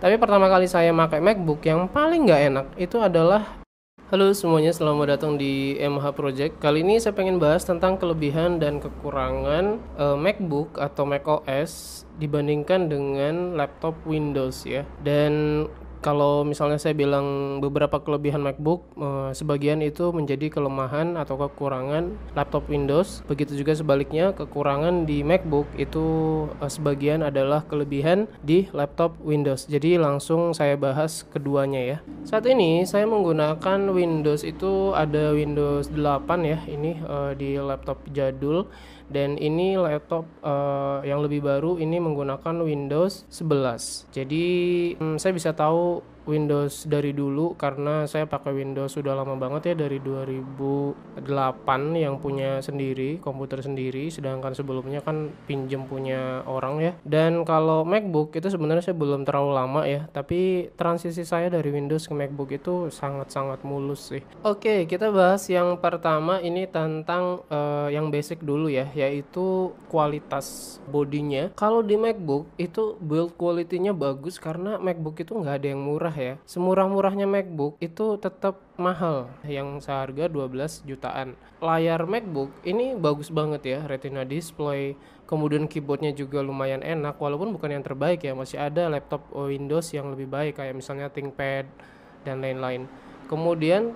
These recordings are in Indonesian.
Tapi pertama kali saya pakai MacBook yang paling nggak enak itu adalah. Halo semuanya, selamat datang di MH Project. Kali ini saya pengen bahas tentang kelebihan dan kekurangan MacBook atau macOS dibandingkan dengan laptop Windows ya. Dan kalau misalnya saya bilang beberapa kelebihan MacBook, sebagian itu menjadi kelemahan atau kekurangan laptop Windows. Begitu juga sebaliknya, kekurangan di MacBook itu sebagian adalah kelebihan di laptop Windows. Jadi langsung saya bahas keduanya ya. Saat ini saya menggunakan Windows itu ada Windows 8 ya, ini di laptop jadul. Dan ini laptop yang lebih baru ini menggunakan Windows 11. Jadi saya bisa tahu Windows dari dulu karena saya pakai Windows sudah lama banget ya, dari 2008 yang punya sendiri, komputer sendiri, sedangkan sebelumnya kan pinjem punya orang ya. Dan kalau MacBook itu sebenarnya saya belum terlalu lama ya, tapi transisi saya dari Windows ke MacBook itu sangat-sangat mulus sih. Oke, kita bahas yang pertama ini tentang yang basic dulu ya, yaitu kualitas bodinya. Kalau di MacBook itu build quality-nya bagus karena MacBook itu nggak ada yang murah ya. Semurah-murahnya MacBook itu tetap mahal, yang seharga 12 jutaan. Layar MacBook ini bagus banget ya, Retina display, kemudian keyboardnya juga lumayan enak, walaupun bukan yang terbaik ya, masih ada laptop Windows yang lebih baik kayak misalnya ThinkPad dan lain-lain. Kemudian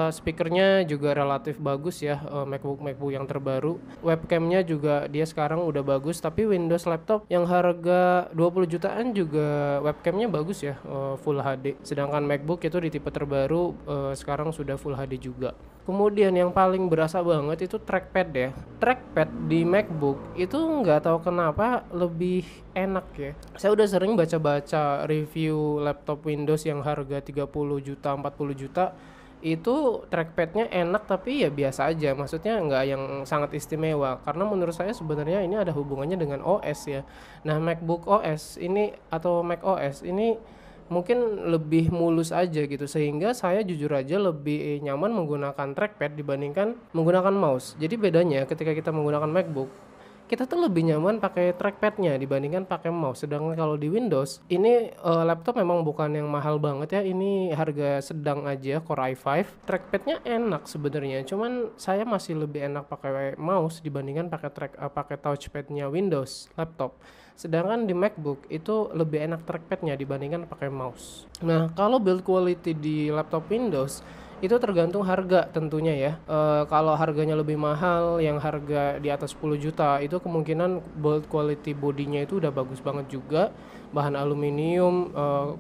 speakernya juga relatif bagus ya, MacBook yang terbaru. Webcamnya juga dia sekarang udah bagus, tapi Windows laptop yang harga 20 jutaan juga webcamnya bagus ya, Full HD. Sedangkan MacBook itu di tipe terbaru sekarang sudah Full HD juga. Kemudian yang paling berasa banget itu trackpad ya. Trackpad di MacBook itu nggak tahu kenapa lebih enak ya. Saya udah sering baca-baca review laptop Windows yang harga 30 juta, 40 juta. Itu trackpadnya enak tapi ya biasa aja, maksudnya nggak yang sangat istimewa. Karena menurut saya sebenarnya ini ada hubungannya dengan OS ya. Nah, MacBook OS ini atau Mac OS ini mungkin lebih mulus aja gitu, sehingga saya jujur aja lebih nyaman menggunakan trackpad dibandingkan menggunakan mouse. Jadi bedanya ketika kita menggunakan MacBook, kita tuh lebih nyaman pakai trackpadnya dibandingkan pakai mouse. Sedangkan kalau di Windows ini laptop memang bukan yang mahal banget ya, ini harga sedang aja, Core i5. Trackpadnya enak sebenarnya, cuman saya masih lebih enak pakai mouse dibandingkan pakai touchpadnya Windows laptop. Sedangkan di MacBook itu lebih enak trackpadnya dibandingkan pakai mouse. Nah, kalau build quality di laptop Windows itu tergantung harga tentunya ya. Kalau harganya lebih mahal, yang harga di atas 10 juta, itu kemungkinan build quality bodinya itu udah bagus banget juga. Bahan aluminium,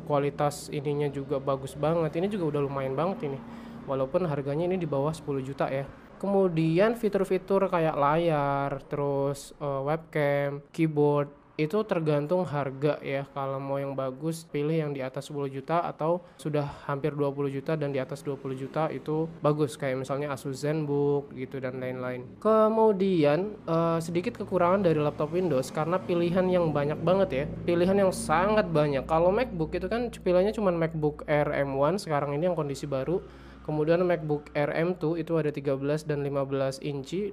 kualitas ininya juga bagus banget. Ini juga udah lumayan banget ini, walaupun harganya ini di bawah 10 juta ya. Kemudian fitur-fitur kayak layar, terus webcam, keyboard, itu tergantung harga ya. Kalau mau yang bagus pilih yang di atas 10 juta atau sudah hampir 20 juta dan di atas 20 juta itu bagus, kayak misalnya Asus ZenBook gitu dan lain-lain. Kemudian sedikit kekurangan dari laptop Windows karena pilihan yang banyak banget ya, pilihan yang sangat banyak. Kalau MacBook itu kan pilihannya cuma MacBook Air M1 sekarang ini yang kondisi baru. Kemudian MacBook Air M2 itu ada 13 dan 15 inci,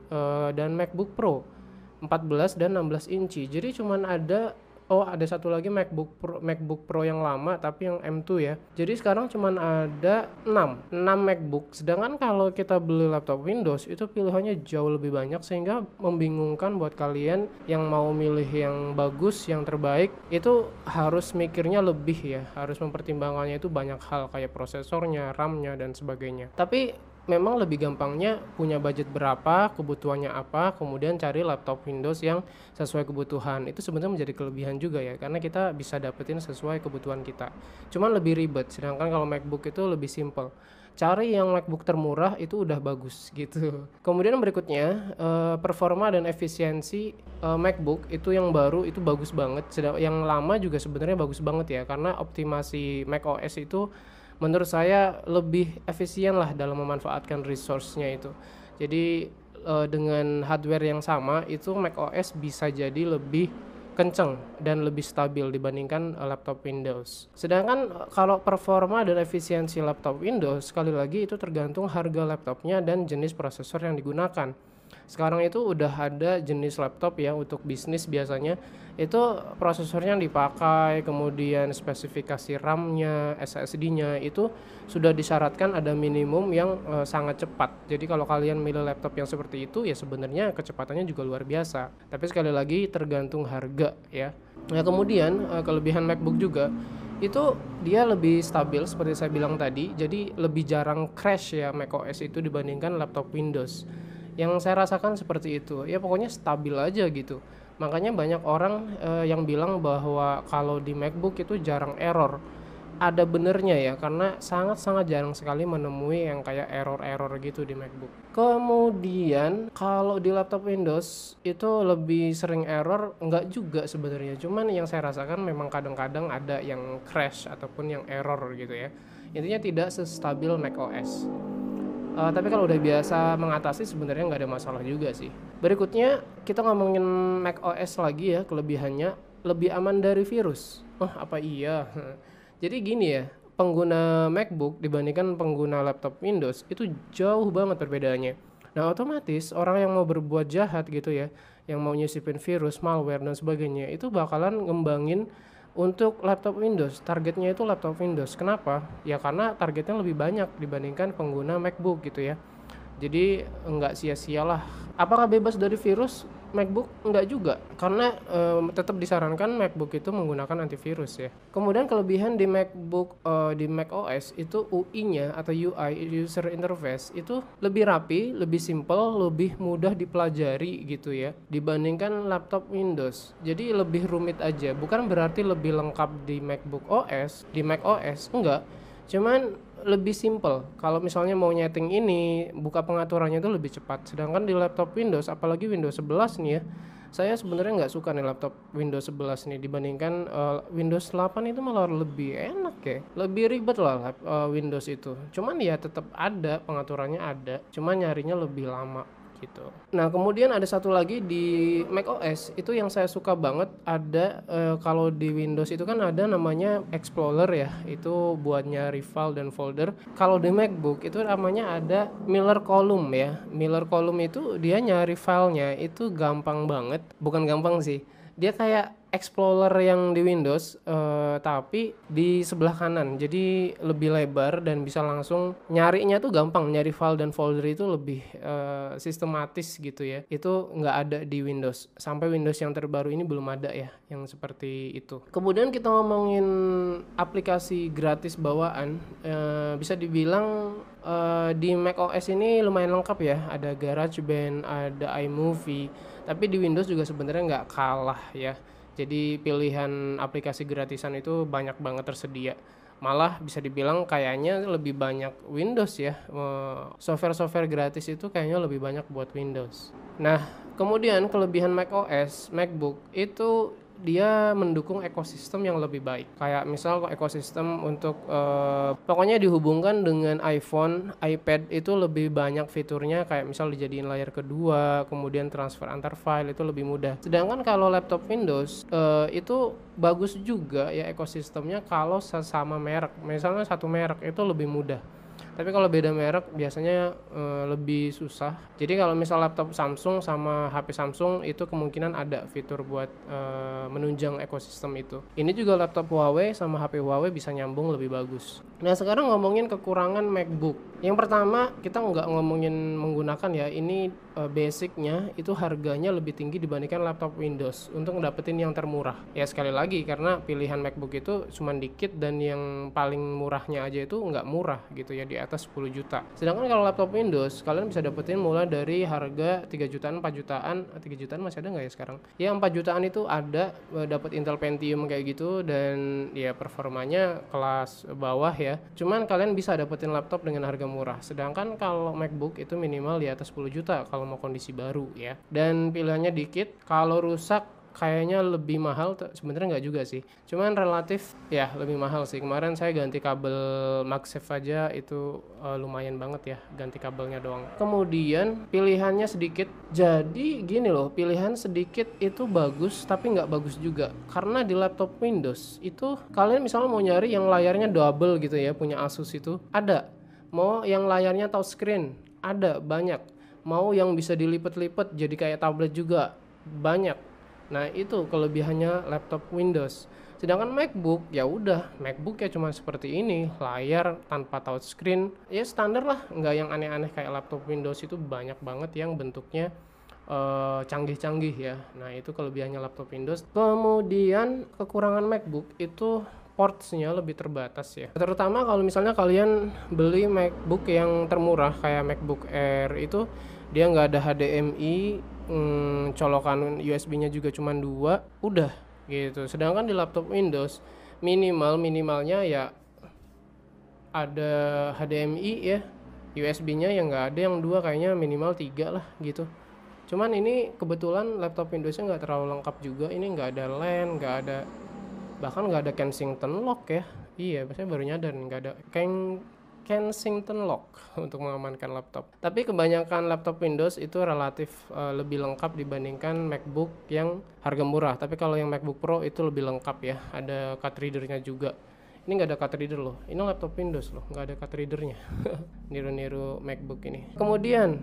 dan MacBook Pro 14 dan 16 inci. Jadi cuman ada satu lagi MacBook Pro yang lama tapi yang M2 ya. Jadi sekarang cuman ada 6 MacBook. Sedangkan kalau kita beli laptop Windows itu pilihannya jauh lebih banyak, sehingga membingungkan buat kalian yang mau milih yang bagus, yang terbaik. Itu harus mikirnya lebih ya, harus mempertimbangkannya itu banyak hal kayak prosesornya, RAM-nya dan sebagainya. Tapi memang lebih gampangnya punya budget berapa, kebutuhannya apa, kemudian cari laptop Windows yang sesuai kebutuhan. Itu sebenarnya menjadi kelebihan juga ya, karena kita bisa dapetin sesuai kebutuhan kita. Cuman lebih ribet, sedangkan kalau MacBook itu lebih simple. Cari yang MacBook termurah itu udah bagus gitu. Kemudian berikutnya, performa dan efisiensi MacBook itu yang baru itu bagus banget. Sedangkan yang lama juga sebenarnya bagus banget ya, karena optimasi macOS itu menurut saya lebih efisien lah dalam memanfaatkan resource-nya itu. Jadi dengan hardware yang sama itu macOS bisa jadi lebih kenceng dan lebih stabil dibandingkan laptop Windows. Sedangkan kalau performa dan efisiensi laptop Windows, sekali lagi itu tergantung harga laptopnya dan jenis prosesor yang digunakan. Sekarang itu udah ada jenis laptop ya untuk bisnis biasanya itu prosesornya yang dipakai, kemudian spesifikasi RAM-nya, SSD-nya itu sudah disyaratkan ada minimum yang sangat cepat. Jadi kalau kalian milih laptop yang seperti itu ya sebenarnya kecepatannya juga luar biasa. Tapi sekali lagi tergantung harga ya. Nah, kemudian kelebihan MacBook juga itu dia lebih stabil seperti saya bilang tadi. Jadi lebih jarang crash ya macOS itu dibandingkan laptop Windows. Yang saya rasakan seperti itu. Ya pokoknya stabil aja gitu. Makanya banyak orang yang bilang bahwa kalau di MacBook itu jarang error. Ada benernya ya, karena sangat-sangat jarang sekali menemui yang kayak error-error gitu di MacBook. Kemudian kalau di laptop Windows itu lebih sering error, enggak juga sebenarnya. Cuman yang saya rasakan memang kadang-kadang ada yang crash ataupun yang error gitu ya. Intinya tidak sestabil macOS. Tapi kalau udah biasa mengatasi sebenarnya nggak ada masalah juga sih. Berikutnya kita ngomongin macOS lagi ya, kelebihannya lebih aman dari virus. Oh apa iya? Jadi gini ya, pengguna MacBook dibandingkan pengguna laptop Windows itu jauh banget perbedaannya. Nah otomatis orang yang mau berbuat jahat gitu ya, yang mau nyisipin virus, malware dan sebagainya itu bakalan ngembangin untuk laptop Windows. Targetnya itu laptop Windows. Kenapa? Ya karena targetnya lebih banyak dibandingkan pengguna MacBook gitu ya. Jadi enggak sia-sialah. Apakah bebas dari virus MacBook? Enggak juga, karena tetap disarankan MacBook itu menggunakan antivirus ya. Kemudian kelebihan di MacBook di macOS itu UI-nya atau UI user interface itu lebih rapi, lebih simple, lebih mudah dipelajari gitu ya dibandingkan laptop Windows. Jadi lebih rumit aja. Bukan berarti lebih lengkap di MacBook OS, di macOS enggak. Cuman lebih simple. Kalau misalnya mau nyeting ini, buka pengaturannya itu lebih cepat. Sedangkan di laptop Windows, apalagi Windows 11 nih ya, saya sebenarnya nggak suka nih laptop Windows 11 nih dibandingkan Windows 8 itu malah lebih enak ya. Lebih ribet lah Windows itu. Cuman ya tetap ada pengaturannya ada, cuman nyarinya lebih lama gitu. Nah, kemudian ada satu lagi di macOS itu yang saya suka banget ada kalau di Windows itu kan ada namanya Explorer ya, itu buat nyari file dan folder. Kalau di MacBook itu namanya ada Miller Column ya. Miller Column itu dia nyari filenya itu gampang banget, bukan gampang sih. Dia kayak Explorer yang di Windows tapi di sebelah kanan, jadi lebih lebar dan bisa langsung nyarinya tuh gampang. Nyari file dan folder itu lebih sistematis gitu ya. Itu nggak ada di Windows, sampai Windows yang terbaru ini belum ada ya yang seperti itu. Kemudian kita ngomongin aplikasi gratis bawaan, bisa dibilang di macOS ini lumayan lengkap ya. Ada GarageBand, ada iMovie, tapi di Windows juga sebenarnya nggak kalah ya. Jadi pilihan aplikasi gratisan itu banyak banget tersedia. Malah bisa dibilang kayaknya lebih banyak Windows ya. Software-software gratis itu kayaknya lebih banyak buat Windows. Nah, kemudian kelebihan macOS, MacBook itu dia mendukung ekosistem yang lebih baik. Kayak misal ekosistem untuk pokoknya dihubungkan dengan iPhone, iPad itu lebih banyak fiturnya, kayak misal dijadiin layar kedua, kemudian transfer antar file itu lebih mudah. Sedangkan kalau laptop Windows itu bagus juga ya ekosistemnya kalau sesama merek. Misalnya satu merek itu lebih mudah. Tapi kalau beda merek biasanya lebih susah. Jadi kalau misal laptop Samsung sama HP Samsung itu kemungkinan ada fitur buat menunjang ekosistem itu. Ini juga laptop Huawei sama HP Huawei bisa nyambung lebih bagus. Nah sekarang ngomongin kekurangan MacBook. Yang pertama kita nggak ngomongin menggunakan ya, ini basicnya itu harganya lebih tinggi dibandingkan laptop Windows untuk dapetin yang termurah. Ya sekali lagi karena pilihan MacBook itu cuma dikit dan yang paling murahnya aja itu nggak murah gitu ya, di atas 10 juta. Sedangkan kalau laptop Windows kalian bisa dapetin mulai dari harga 3 jutaan, 4 jutaan. 3 jutaan masih ada nggak ya sekarang? Ya 4 jutaan itu ada, dapat Intel Pentium kayak gitu dan ya performanya kelas bawah ya. Cuman kalian bisa dapetin laptop dengan harga murah. Sedangkan kalau MacBook itu minimal di atas 10 juta kalau mau kondisi baru ya. Dan pilihannya dikit. Kalau rusak kayaknya lebih mahal, sebenarnya nggak juga sih, cuman relatif ya lebih mahal sih. Kemarin saya ganti kabel MagSafe aja itu lumayan banget ya, ganti kabelnya doang. Kemudian pilihannya sedikit, jadi gini loh, pilihan sedikit itu bagus tapi nggak bagus juga, karena di laptop Windows itu kalian misalnya mau nyari yang layarnya double gitu ya, punya Asus itu ada, mau yang layarnya touchscreen ada banyak. mau yang bisa dilipat-lipat jadi kayak tablet juga banyak. Nah, itu kelebihannya laptop Windows. Sedangkan MacBook ya udah, MacBook ya cuma seperti ini, layar tanpa touchscreen, ya standar lah, nggak yang aneh-aneh kayak laptop Windows. Itu banyak banget yang bentuknya canggih-canggih ya. Nah, itu kelebihannya laptop Windows. Kemudian kekurangan MacBook itu portsnya lebih terbatas ya. Terutama kalau misalnya kalian beli MacBook yang termurah kayak MacBook Air, itu dia nggak ada HDMI, colokan USB-nya juga cuma 2, udah gitu. Sedangkan di laptop Windows minimalnya ya ada HDMI ya, USB-nya yang nggak ada yang 2, kayaknya minimal 3 lah gitu. Cuman ini kebetulan laptop Windowsnya nggak terlalu lengkap juga. Ini nggak ada LAN, bahkan nggak ada Kensington Lock ya. Iya, saya baru nyadar nggak ada Kensington Lock untuk mengamankan laptop. Tapi kebanyakan laptop Windows itu relatif lebih lengkap dibandingkan MacBook yang harga murah. Tapi kalau yang MacBook Pro itu lebih lengkap ya, ada card readernya juga. Ini nggak ada card reader loh, ini laptop Windows loh, nggak ada card readernya. Niru-niru MacBook ini. Kemudian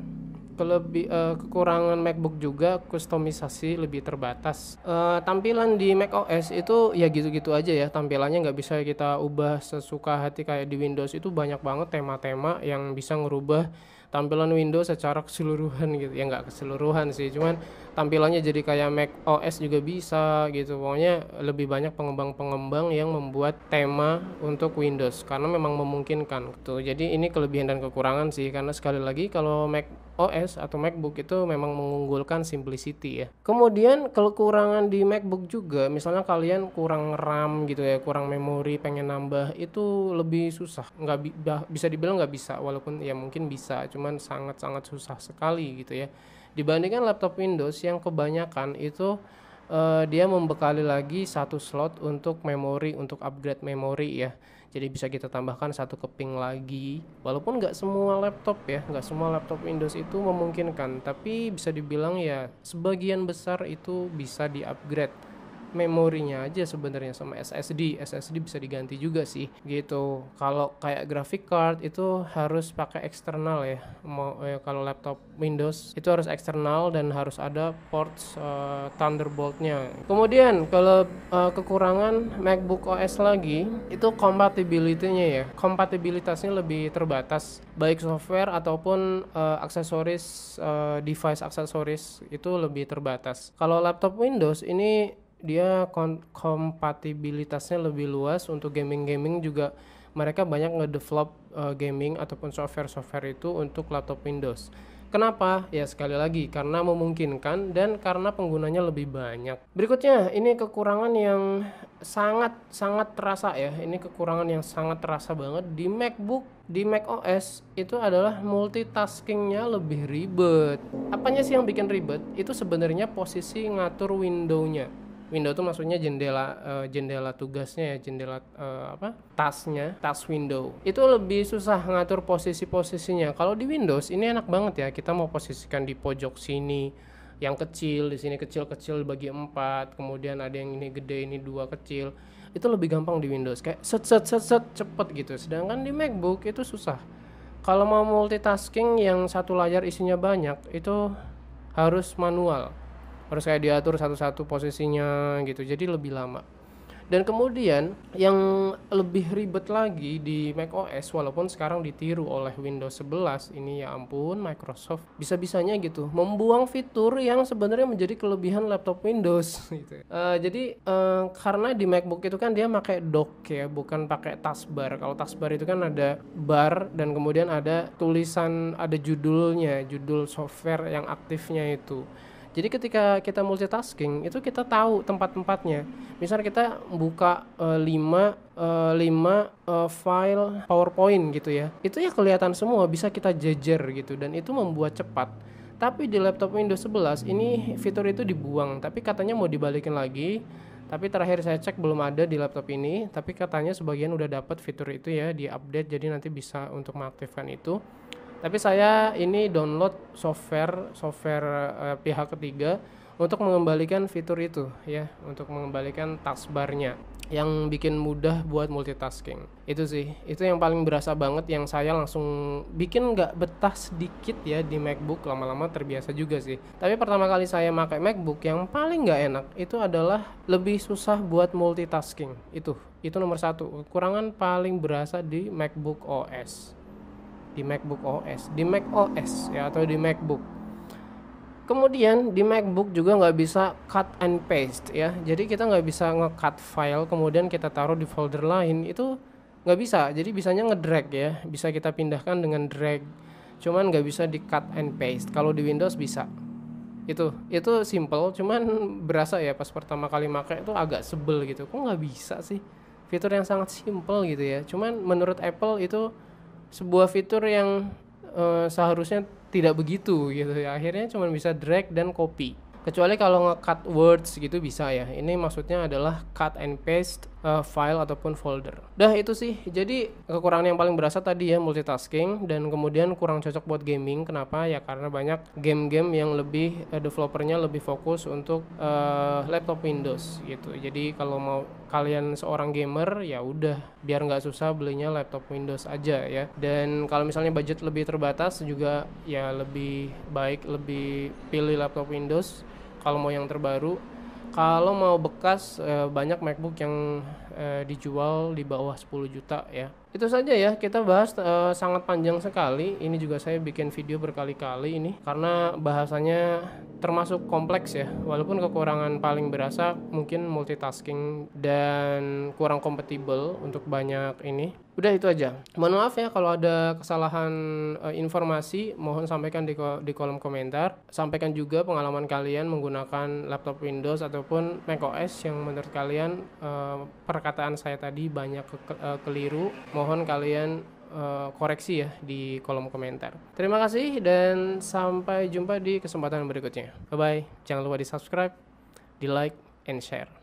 kekurangan MacBook juga kustomisasi lebih terbatas. Tampilan di macOS itu ya gitu-gitu aja ya, tampilannya nggak bisa kita ubah sesuka hati kayak di Windows. Itu banyak banget tema-tema yang bisa ngerubah tampilan Windows secara keseluruhan gitu ya, nggak keseluruhan sih, cuman tampilannya jadi kayak macOS juga bisa gitu. Pokoknya lebih banyak pengembang-pengembang yang membuat tema untuk Windows karena memang memungkinkan gitu. Jadi ini kelebihan dan kekurangan sih, karena sekali lagi kalau macOS atau MacBook itu memang mengunggulkan simplicity ya. Kemudian kekurangan di MacBook juga, misalnya kalian kurang RAM gitu ya, kurang memori, pengen nambah, itu lebih susah. Bisa dibilang nggak bisa, walaupun ya mungkin bisa, cuman sangat-sangat susah sekali gitu ya. Dibandingkan laptop Windows yang kebanyakan itu dia membekali lagi satu slot untuk memori, untuk upgrade memori ya. Jadi bisa kita tambahkan satu keping lagi. Walaupun nggak semua laptop ya, nggak semua laptop Windows itu memungkinkan, tapi bisa dibilang ya sebagian besar itu bisa di-upgrade memorinya aja sebenarnya sama SSD bisa diganti juga sih gitu. Kalau kayak graphic card itu harus pakai eksternal ya. Kalau laptop Windows itu harus eksternal dan harus ada ports Thunderbolt-nya. Kemudian kalau kekurangan MacBook OS lagi itu compatibility-nya ya. Kompatibilitasnya lebih terbatas, baik software ataupun aksesoris, device aksesoris itu lebih terbatas. Kalau laptop Windows ini dia kompatibilitasnya lebih luas. Untuk gaming juga mereka banyak ngedevelop gaming ataupun software itu untuk laptop Windows. Kenapa? Ya sekali lagi karena memungkinkan dan karena penggunanya lebih banyak. Berikutnya ini kekurangan yang sangat terasa ya. Ini kekurangan yang sangat terasa banget di MacBook, di macOS itu adalah multitaskingnya lebih ribet. Apanya sih yang bikin ribet? Itu sebenarnya posisi ngatur window-nya. Window itu maksudnya jendela tugasnya ya, task window. Itu lebih susah ngatur posisinya. Kalau di Windows ini enak banget ya, kita mau posisikan di pojok sini yang kecil, di sini kecil bagi 4, kemudian ada yang ini gede, ini 2 kecil. Itu lebih gampang di Windows, kayak set cepet gitu. Sedangkan di MacBook itu susah. Kalau mau multitasking yang satu layar isinya banyak, itu harus manual. Harus kayak diatur satu-satu posisinya gitu, jadi lebih lama. Dan kemudian yang lebih ribet lagi di macOS, walaupun sekarang ditiru oleh Windows 11 ini, ya ampun, Microsoft bisa-bisanya gitu membuang fitur yang sebenarnya menjadi kelebihan laptop Windows gitu. Jadi karena di MacBook itu kan dia pakai dock ya, bukan pakai taskbar. Kalau taskbar itu kan ada bar dan kemudian ada tulisan, ada judulnya, judul software yang aktifnya itu. Jadi ketika kita multitasking itu kita tahu tempat-tempatnya. Misalnya kita buka 5 file PowerPoint gitu ya. Itu ya kelihatan semua, bisa kita jejer gitu, dan itu membuat cepat. Tapi di laptop Windows 11 ini fitur itu dibuang, tapi katanya mau dibalikin lagi. Tapi terakhir saya cek belum ada di laptop ini, tapi katanya sebagian udah dapat fitur itu ya, di-update, jadi nanti bisa untuk mengaktifkan itu. Tapi saya ini download software pihak ketiga untuk mengembalikan fitur itu ya, untuk mengembalikan taskbarnya. yang bikin mudah buat multitasking. Itu sih, itu yang paling berasa banget, yang saya langsung bikin nggak betah sedikit ya di MacBook, lama-lama terbiasa juga sih. Tapi pertama kali saya pakai MacBook, yang paling nggak enak itu adalah lebih susah buat multitasking. Itu nomor satu, kekurangan paling berasa di MacBook OS. Di MacBook OS, di Mac OS ya, atau di MacBook. Kemudian di MacBook juga nggak bisa cut and paste ya, jadi kita nggak bisa nge-cut file kemudian kita taruh di folder lain, itu nggak bisa. Jadi bisanya ngedrag ya, bisa kita pindahkan dengan drag, cuman nggak bisa di cut and paste. Kalau di Windows bisa. Itu simple, cuman berasa ya pas pertama kali pakai itu agak sebel gitu, kok nggak bisa sih, fitur yang sangat simple gitu ya. Cuman menurut Apple itu sebuah fitur yang seharusnya tidak begitu gitu ya, akhirnya cuma bisa drag dan copy. Kecuali kalau nge-cut words gitu bisa ya, ini maksudnya adalah cut and paste file ataupun folder. Dah itu sih, jadi kekurangan yang paling berasa tadi ya multitasking, dan kemudian kurang cocok buat gaming. Kenapa? Ya karena banyak game-game yang lebih developernya lebih fokus untuk laptop Windows gitu. Jadi kalau mau kalian seorang gamer ya udah, biar nggak susah belinya laptop Windows aja ya. Dan kalau misalnya budget lebih terbatas juga ya lebih baik lebih pilih laptop Windows kalau mau yang terbaru. Kalau mau bekas banyak MacBook yang dijual di bawah 10 juta ya. Itu saja ya, kita bahas sangat panjang sekali. Ini juga saya bikin video berkali-kali ini karena bahasanya termasuk kompleks ya. Walaupun kekurangan paling berasa mungkin multitasking dan kurang kompatibel untuk banyak ini. Udah itu aja. Mohon maaf ya kalau ada kesalahan informasi, mohon sampaikan di kolom komentar. Sampaikan juga pengalaman kalian menggunakan laptop Windows ataupun macOS yang menurut kalian perkataan saya tadi banyak keliru. Mohon kalian koreksi ya di kolom komentar. Terima kasih dan sampai jumpa di kesempatan berikutnya. Bye bye. Jangan lupa di subscribe, di like, and share.